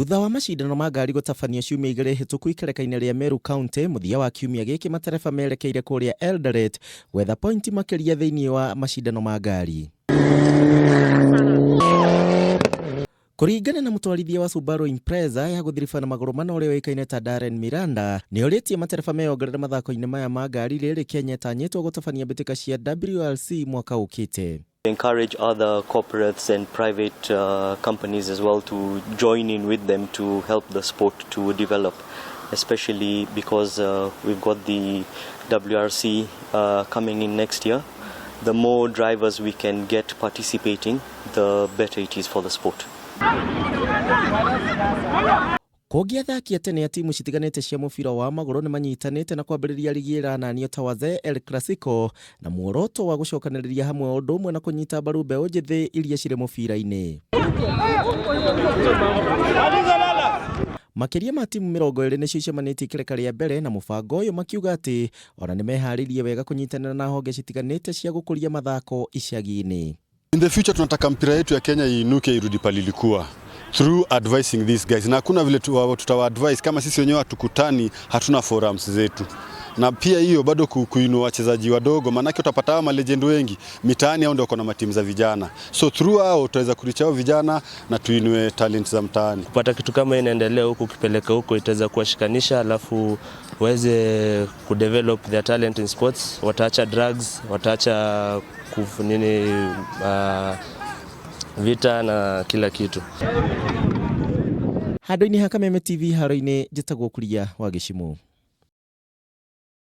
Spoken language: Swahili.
Thutha wa macindano ma ngari gũtabanio ciumia igĩrĩ hĩtũku ikereka-inĩ rĩa Meru County, muthia wa kiumia gĩkĩ matereba merekeire kũrĩa Eldoret gwetha pointi makĩria thĩinĩ wa macindano ma ngari. Kũringana na mũtwarithia wa Subaru Impreza ya gũthiriba na magũrũ mana ũrĩa ũĩkaine ta Darren Miranda, nĩ orĩtie matereba meongerere mathako-inĩ maya ma ngari rĩrĩ Kenya ĩtanyĩtwo gũtabania mbĩtĩka cia WRC mwaka ũkĩte. Encourage other corporates and private companies as well to join in with them to help the sport to develop, especially because we've got the WRC coming in next year. The more drivers we can get participating, the better it is for the sport. Kogi Athaki tene ya timu citiganĩte cia mubira wa magũrũ nĩ manyitanĩte na kwambĩrĩria ligi ĩrananio ta Waze El Clasico na muoroto wa gũcokanĩrĩria hamwe ũndũ ũmwe na kũnyita mbaru mbeũ njĩthĩ iria cirĩ mũbira-inĩ. Makĩria ma timu 20 nĩcio icemanĩtie ikereka rĩa mbere na mũbango ũyũ makiuga atĩ ona nĩ meharĩirie wega kũnyitanĩra na honge citiganĩte cia gũkũria mathako icagi-inĩ. In the future tunataka mpira yetu ya Kenya iinuke irudi palilikuwa through advising these guys. Na hakuna vile tutawa advise kama sisi wenyewe hatukutani, hatuna forums zetu. Na pia hiyo bado kuinua wachezaji wadogo, manake utapata hawa legend wengi mitaani hao ndio wako na matimu za vijana. So through hao tutaweza kuricha hao vijana na tuinue talent za mtaani. Kupata kitu kama inaendelea huko kipeleka huko itaweza kuwashikanisha, alafu waweze kudevelop their talent in sports, wataacha drugs, wataacha vita na kila kitu. Handũ-inĩ ha Kameme TV haro-inĩ njĩtagwo Kuria wa Gĩcimo.